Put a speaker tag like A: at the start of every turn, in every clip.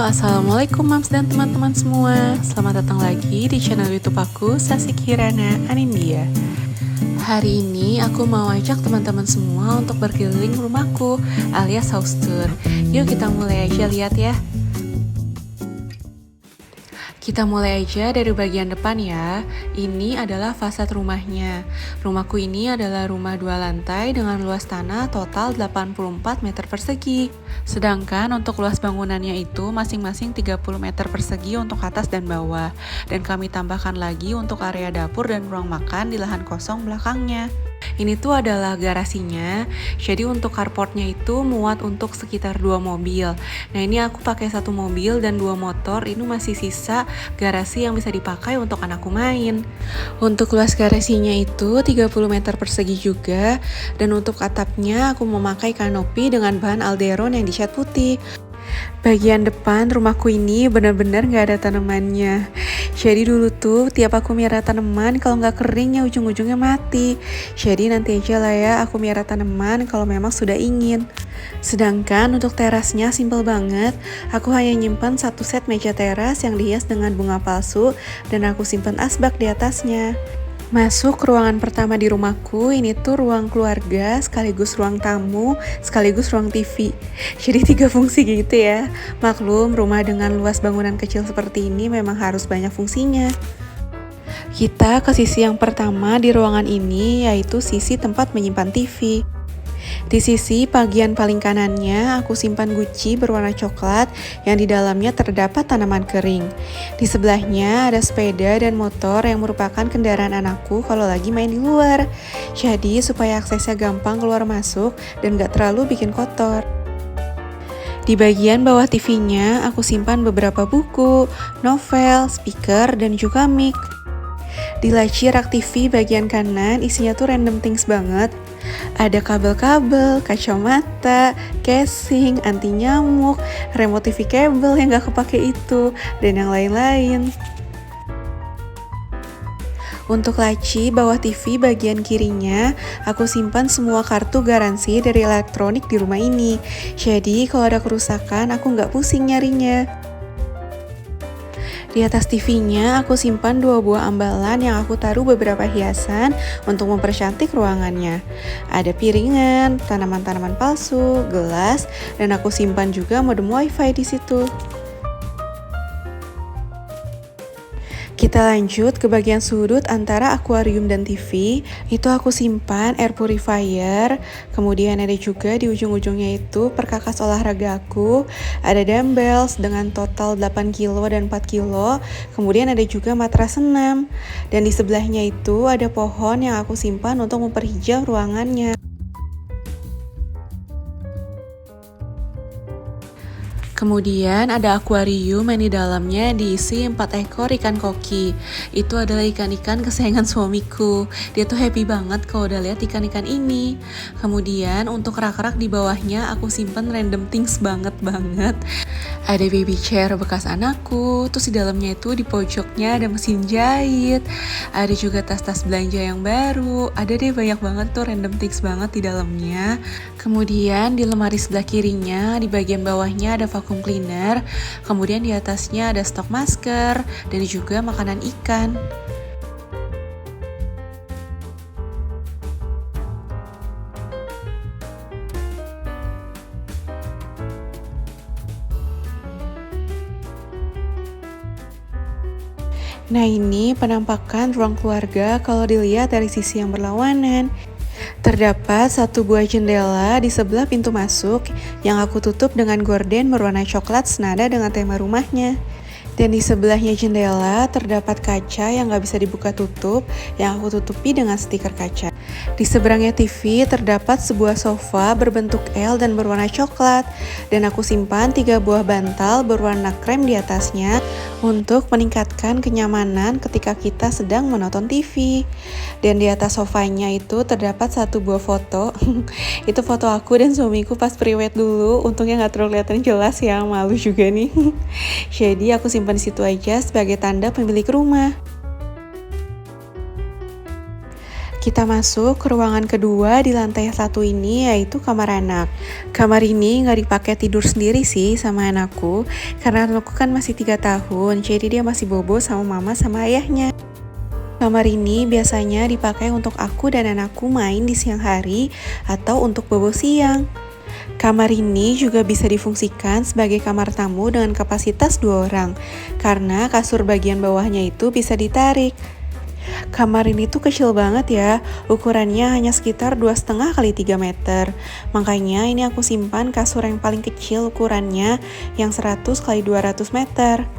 A: Assalamualaikum Mams dan teman-teman semua. Selamat datang lagi di channel YouTube aku, Sasi Kirana Anindya. Hari ini aku mau ajak teman-teman semua untuk berkeliling rumahku alias house tour. Yuk kita mulai aja lihat ya. Kita mulai aja dari bagian depan ya. Ini adalah fasad rumahnya. Rumahku ini adalah rumah 2 lantai dengan luas tanah total 84 meter persegi. Sedangkan untuk luas bangunannya itu masing-masing 30 meter persegi untuk atas dan bawah. Dan kami tambahkan lagi untuk area dapur dan ruang makan di lahan kosong belakangnya. Ini tuh adalah garasinya, jadi untuk carportnya itu muat untuk sekitar 2 mobil. Nah ini aku pakai 1 mobil dan 2 motor, ini masih sisa garasi yang bisa dipakai untuk anakku main. Untuk luas garasinya itu 30 meter persegi juga, dan untuk atapnya aku memakai kanopi dengan bahan alderon yang dicat putih. Bagian depan rumahku ini benar-benar gak ada tanamannya. Jadi dulu tuh tiap aku miara tanaman kalau gak kering ya ujung-ujungnya mati. Jadi nanti aja lah ya aku miara tanaman kalau memang sudah ingin. Sedangkan untuk terasnya simple banget. Aku hanya nyimpan 1 set meja teras yang dihias dengan bunga palsu dan aku simpan asbak di atasnya. Masuk ruangan pertama di rumahku, ini tuh ruang keluarga, sekaligus ruang tamu, sekaligus ruang TV. Jadi 3 fungsi gitu ya. Maklum, rumah dengan luas bangunan kecil seperti ini memang harus banyak fungsinya. Kita ke sisi yang pertama di ruangan ini, yaitu sisi tempat menyimpan TV. Di sisi bagian paling kanannya, aku simpan guci berwarna coklat yang di dalamnya terdapat tanaman kering. Di sebelahnya ada sepeda dan motor yang merupakan kendaraan anakku kalau lagi main di luar. Jadi supaya aksesnya gampang keluar masuk dan gak terlalu bikin kotor. Di bagian bawah TV-nya, aku simpan beberapa buku, novel, speaker, dan juga mic. Di laci rak TV bagian kanan isinya tuh random things banget. Ada kabel-kabel, kacamata, casing, anti nyamuk, remote TV kabel yang gak kepake itu, dan yang lain-lain. Untuk laci bawah TV bagian kirinya, aku simpan semua kartu garansi dari elektronik di rumah ini. Jadi kalau ada kerusakan aku gak pusing nyarinya. Di atas TV-nya aku simpan 2 buah ambalan yang aku taruh beberapa hiasan untuk mempercantik ruangannya. Ada piringan, tanaman-tanaman palsu, gelas, dan aku simpan juga modem wifi di situ. Kita lanjut ke bagian sudut antara akuarium dan TV. Itu aku simpan air purifier. Kemudian ada juga di ujung-ujungnya itu perkakas olahraga aku. Ada dumbbells dengan total 8 kilo dan 4 kilo. Kemudian ada juga matras senam. Dan di sebelahnya itu ada pohon yang aku simpan untuk memperhijau ruangannya. Kemudian ada akuarium yang di dalamnya diisi 4 ekor ikan koki. Itu adalah ikan-ikan kesayangan suamiku. Dia tuh happy banget kalau udah lihat ikan-ikan ini. Kemudian untuk rak-rak di bawahnya aku simpen random things banget. Ada baby chair bekas anakku. Terus di dalamnya itu di pojoknya ada mesin jahit. Ada juga tas-tas belanja yang baru. Ada deh banyak banget tuh random things banget di dalamnya. Kemudian di lemari sebelah kirinya di bagian bawahnya ada vacuum cleaner, kemudian di atasnya ada stok masker dan juga makanan ikan. Nah ini penampakan ruang keluarga kalau dilihat dari sisi yang berlawanan. Terdapat 1 buah jendela di sebelah pintu masuk yang aku tutup dengan gorden berwarna coklat senada dengan tema rumahnya. Dan di sebelahnya jendela terdapat kaca yang gak bisa dibuka tutup yang aku tutupi dengan stiker kaca. Di seberangnya TV terdapat sebuah sofa berbentuk L dan berwarna coklat. Dan aku simpan 3 buah bantal berwarna krem di atasnya untuk meningkatkan kenyamanan ketika kita sedang menonton TV. Dan di atas sofanya itu terdapat 1 buah foto. Itu foto aku dan suamiku pas priwet dulu. Untungnya gak terlalu kelihatan jelas ya, malu juga nih. Jadi aku simpan di situ aja sebagai tanda pemilik rumah. Kita masuk ke ruangan kedua di lantai satu ini, yaitu kamar anak. Kamar ini nggak dipakai tidur sendiri sih sama anakku, karena anakku kan masih 3 tahun, jadi dia masih bobo sama mama sama ayahnya. Kamar ini biasanya dipakai untuk aku dan anakku main di siang hari atau untuk bobo siang. Kamar ini juga bisa difungsikan sebagai kamar tamu dengan kapasitas 2 orang, karena kasur bagian bawahnya itu bisa ditarik. Kamar ini tuh kecil banget ya, ukurannya hanya sekitar 2,5 kali 3 meter. Makanya ini aku simpan kasur yang paling kecil ukurannya yang 100 kali 200 meter.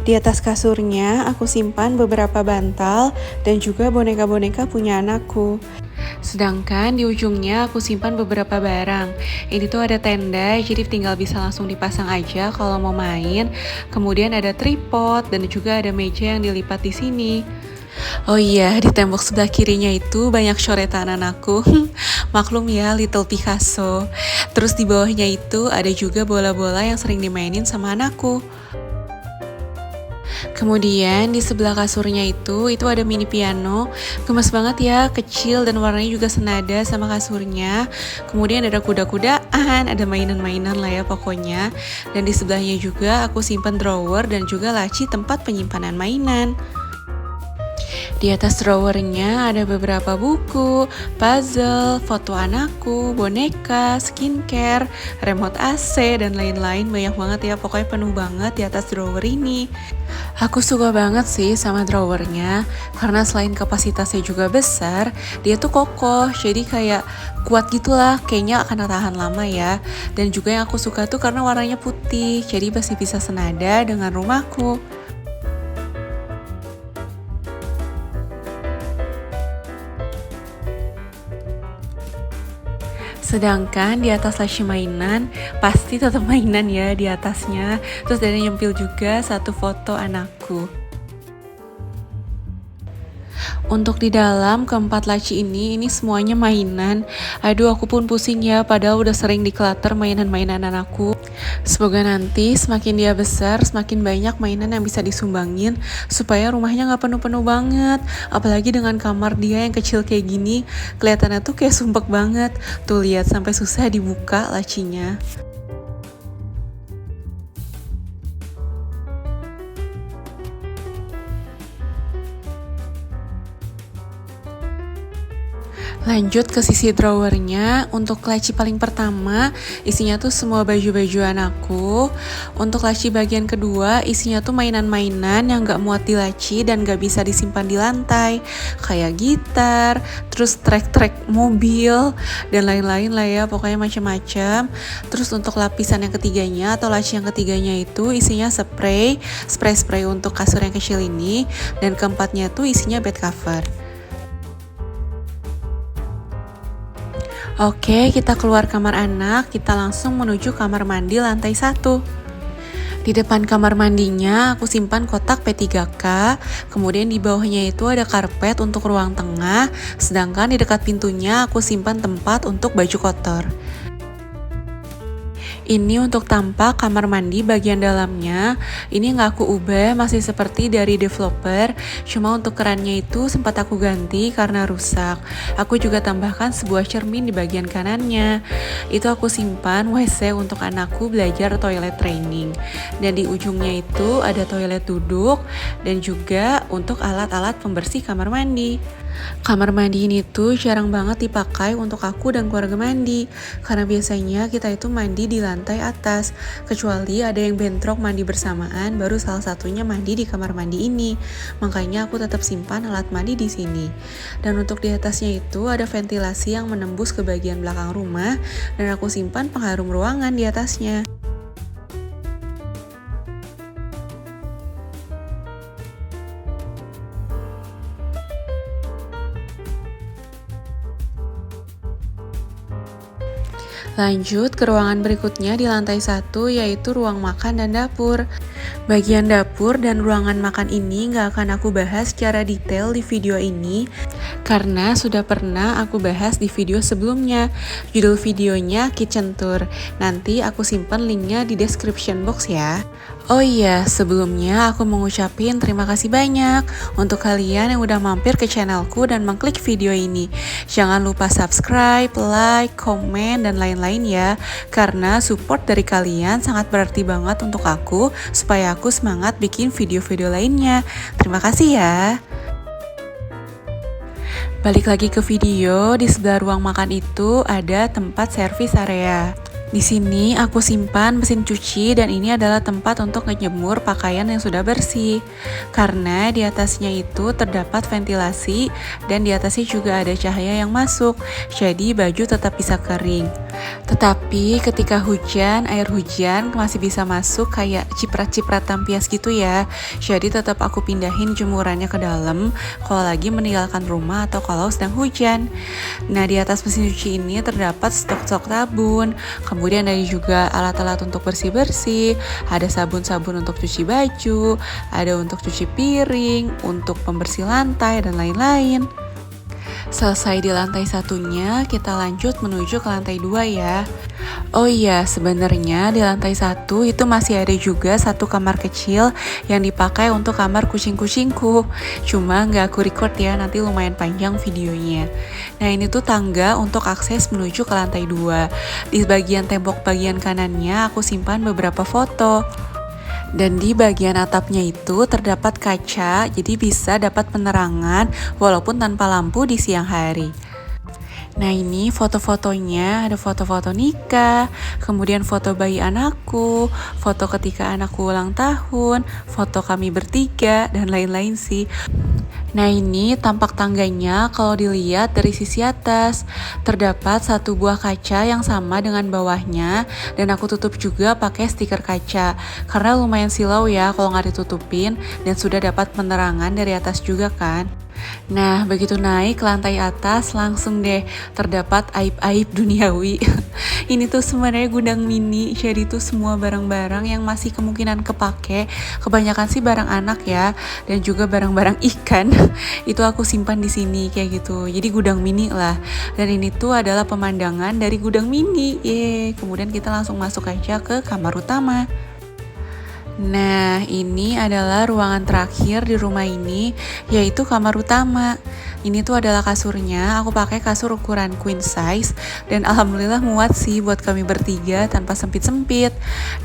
A: Di atas kasurnya aku simpan beberapa bantal dan juga boneka-boneka punya anakku. Sedangkan di ujungnya aku simpan beberapa barang. Ini tuh ada tenda, jadi tinggal bisa langsung dipasang aja kalau mau main. Kemudian ada tripod dan juga ada meja yang dilipat di sini. Oh iya, di tembok sebelah kirinya itu banyak coretan anakku. Maklum ya, Little Picasso. Terus di bawahnya itu ada juga bola-bola yang sering dimainin sama anakku. Kemudian di sebelah kasurnya itu ada mini piano, gemes banget ya, kecil dan warnanya juga senada sama kasurnya. Kemudian ada kuda-kudaan, ada mainan-mainan lah ya pokoknya. Dan di sebelahnya juga aku simpan drawer dan juga laci tempat penyimpanan mainan. Di atas drawernya ada beberapa buku, puzzle, foto anakku, boneka, skincare, remote AC, dan lain-lain. Banyak banget ya, pokoknya penuh banget di atas drawer ini. Aku suka banget sih sama drawernya, karena selain kapasitasnya juga besar, dia tuh kokoh, jadi kayak kuat gitulah, kayaknya akan tahan lama ya. Dan juga yang aku suka tuh karena warnanya putih, jadi masih bisa senada dengan rumahku. Sedangkan di atas laci mainan, pasti tetap mainan ya di atasnya. Terus ada nyempil juga satu foto anakku. Untuk di dalam keempat laci ini semuanya mainan. Aduh, aku pun pusing ya, padahal udah sering declutter mainan-mainan anakku. Semoga nanti semakin dia besar, semakin banyak mainan yang bisa disumbangin, supaya rumahnya gak penuh-penuh banget. Apalagi dengan kamar dia yang kecil kayak gini, kelihatannya tuh kayak sumpek banget. Tuh lihat, sampai susah dibuka lacinya. Lanjut ke sisi drawernya, untuk laci paling pertama isinya tuh semua baju-baju anakku. Untuk laci bagian kedua isinya tuh mainan-mainan yang gak muat di laci dan gak bisa disimpan di lantai, kayak gitar, terus trek-trek mobil, dan lain-lain lah ya, pokoknya macam-macam. Terus untuk lapisan yang ketiganya atau laci yang ketiganya itu isinya spray untuk kasur yang kecil ini, dan keempatnya tuh isinya bed cover. Oke, kita keluar kamar anak, kita langsung menuju kamar mandi lantai 1. Di depan kamar mandinya aku simpan kotak P3K, kemudian di bawahnya itu ada karpet untuk ruang tengah, sedangkan di dekat pintunya aku simpan tempat untuk baju kotor. Ini untuk tampak kamar mandi bagian dalamnya. Ini nggak aku ubah, masih seperti dari developer. Cuma untuk kerannya itu sempat aku ganti karena rusak. Aku juga tambahkan sebuah cermin di bagian kanannya. Itu aku simpan WC untuk anakku belajar toilet training. Dan di ujungnya itu ada toilet duduk dan juga untuk alat-alat pembersih kamar mandi. Kamar mandi ini tuh jarang banget dipakai untuk aku dan keluarga mandi, karena biasanya kita itu mandi di lantai atas, kecuali ada yang bentrok mandi bersamaan, baru salah satunya mandi di kamar mandi ini. Makanya aku tetap simpan alat mandi di sini. Dan untuk di atasnya itu ada ventilasi yang menembus ke bagian belakang rumah, dan aku simpan pengharum ruangan di atasnya. Lanjut ke ruangan berikutnya di lantai 1 yaitu ruang makan dan dapur. Bagian dapur dan ruangan makan ini nggak akan aku bahas secara detail di video ini karena sudah pernah aku bahas di video sebelumnya. Judul videonya Kitchen Tour. Nanti aku simpan linknya di description box ya. Oh iya, sebelumnya aku mau ngucapin terima kasih banyak untuk kalian yang udah mampir ke channelku dan mengklik video ini. Jangan lupa subscribe, like, komen, dan lain-lain ya. Karena support dari kalian sangat berarti banget untuk aku supaya aku semangat bikin video-video lainnya. Terima kasih ya. Balik lagi ke video, di sebelah ruang makan itu ada tempat servis area. Di sini aku simpan mesin cuci dan ini adalah tempat untuk ngejemur pakaian yang sudah bersih. Karena di atasnya itu terdapat ventilasi dan di atasnya juga ada cahaya yang masuk, jadi baju tetap bisa kering. Tetapi ketika hujan, air hujan masih bisa masuk kayak ciprat-cipratan pias gitu ya. Jadi tetap aku pindahin jemurannya ke dalam kalau lagi meninggalkan rumah atau kalau sedang hujan. Nah, di atas mesin cuci ini terdapat stok-stok sabun. Kemudian ada juga alat-alat untuk bersih-bersih, ada sabun-sabun untuk cuci baju, ada untuk cuci piring, untuk pembersih lantai, dan lain-lain. Selesai di lantai satunya, kita lanjut menuju ke lantai 2 ya. Oh iya, sebenarnya di lantai 1 itu masih ada juga satu kamar kecil yang dipakai untuk kamar kucing-kucingku. Cuma nggak aku record ya, nanti lumayan panjang videonya. Nah, ini tuh tangga untuk akses menuju ke lantai 2. Di bagian tembok bagian kanannya aku simpan beberapa foto. Dan di bagian atapnya itu terdapat kaca, jadi bisa dapat penerangan walaupun tanpa lampu di siang hari. Nah, ini foto-fotonya, ada foto-foto nikah, kemudian foto bayi anakku, foto ketika anakku ulang tahun, foto kami bertiga, dan lain-lain sih. Nah, ini tampak tangganya kalau dilihat dari sisi atas. Terdapat satu buah kaca yang sama dengan bawahnya dan aku tutup juga pakai stiker kaca. Karena lumayan silau ya kalau nggak ditutupin dan sudah dapat penerangan dari atas juga kan. Nah, begitu naik ke lantai atas langsung deh terdapat aib-aib duniawi. Ini tuh sebenarnya gudang mini, jadi tuh semua barang-barang yang masih kemungkinan kepake, kebanyakan sih barang anak ya, dan juga barang-barang ikan. Itu aku simpan di sini kayak gitu. Jadi gudang mini lah. Dan ini tuh adalah pemandangan dari gudang mini. Kemudian kita langsung masuk aja ke kamar utama. Nah, ini adalah ruangan terakhir di rumah ini, yaitu kamar utama. Ini tuh adalah kasurnya, aku pakai kasur ukuran queen size, dan alhamdulillah muat sih buat kami bertiga tanpa sempit-sempit.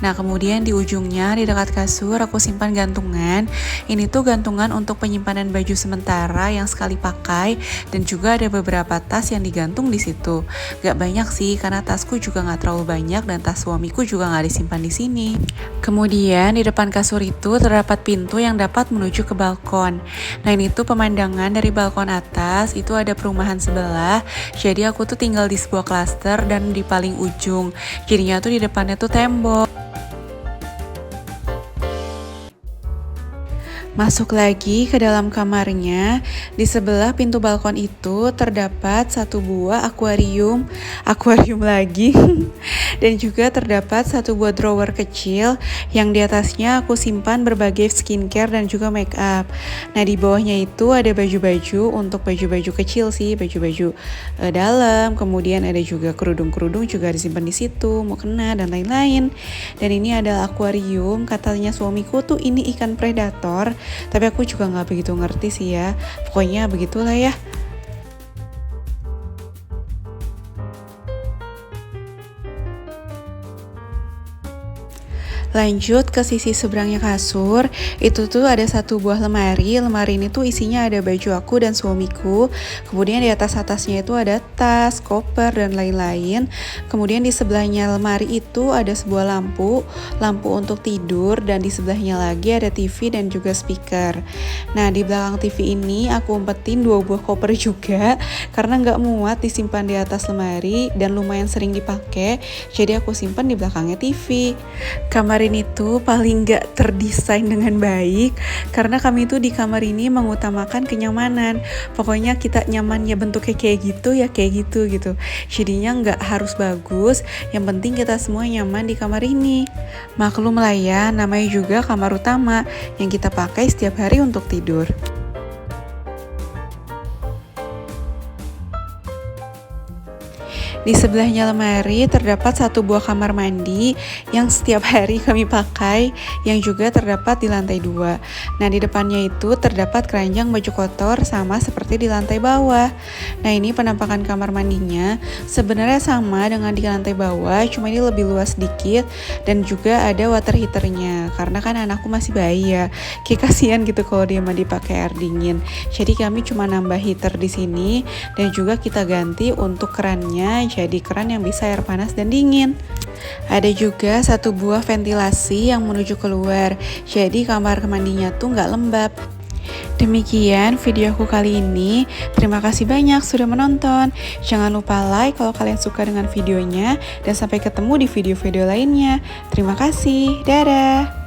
A: Nah, kemudian di ujungnya, di dekat kasur, aku simpan gantungan. Ini tuh gantungan untuk penyimpanan baju sementara yang sekali pakai, dan juga ada beberapa tas yang digantung di situ. Gak banyak sih, karena tasku juga gak terlalu banyak, dan tas suamiku juga gak disimpan di sini. Kemudian, di depan kasur itu terdapat pintu yang dapat menuju ke balkon. Nah, ini tuh pemandangan dari balkon atas, itu ada perumahan sebelah. Jadi aku tuh tinggal di sebuah klaster dan di paling ujung. Jadinya tuh di depannya tuh tembok. Masuk lagi ke dalam kamarnya, di sebelah pintu balkon itu terdapat satu buah akuarium lagi, dan juga terdapat satu buah drawer kecil yang di atasnya aku simpan berbagai skincare dan juga make up. Nah, di bawahnya itu ada baju-baju untuk baju-baju kecil sih, baju-baju dalam, kemudian ada juga kerudung-kerudung juga disimpan di situ, mukena dan lain-lain. Dan ini adalah akuarium, katanya suamiku tuh ini ikan predator. Tapi aku juga nggak begitu ngerti sih ya. Pokoknya begitulah ya. Lanjut ke sisi seberangnya kasur, itu tuh ada satu buah lemari. Lemari ini tuh isinya ada baju aku dan suamiku. Kemudian di atasnya itu ada tas, koper, dan lain-lain. Kemudian di sebelahnya lemari itu ada sebuah lampu untuk tidur, dan di sebelahnya lagi ada TV dan juga speaker. Nah, di belakang TV ini aku umpetin dua buah koper juga karena nggak muat disimpan di atas lemari dan lumayan sering dipakai. Jadi aku simpan di belakangnya TV. Kamar ini tuh paling nggak terdesain dengan baik karena kami tuh di kamar ini mengutamakan kenyamanan. Pokoknya kita nyamannya bentuknya kayak gitu ya kayak gitu gitu. Jadinya nggak harus bagus, yang penting kita semua nyaman di kamar ini. Maklum lah ya, namanya juga kamar utama yang kita pakai setiap hari untuk tidur. Di sebelahnya lemari terdapat satu buah kamar mandi yang setiap hari kami pakai, yang juga terdapat di lantai 2. Nah, di depannya itu terdapat keranjang baju kotor sama seperti di lantai bawah. Nah, ini penampakan kamar mandinya sebenarnya sama dengan di lantai bawah, cuma ini lebih luas sedikit dan juga ada water heaternya. Karena kan anakku masih bayi ya, kayak kasihan gitu kalau dia mandi pakai air dingin. Jadi kami cuma nambah heater di sini dan juga kita ganti untuk kerannya jadi keran yang bisa air panas dan dingin. Ada juga satu buah ventilasi yang menuju keluar, jadi kamar mandinya tuh nggak lembab. Demikian video aku kali ini. Terima kasih banyak sudah menonton. Jangan lupa like kalau kalian suka dengan videonya, dan sampai ketemu di video-video lainnya. Terima kasih, dadah.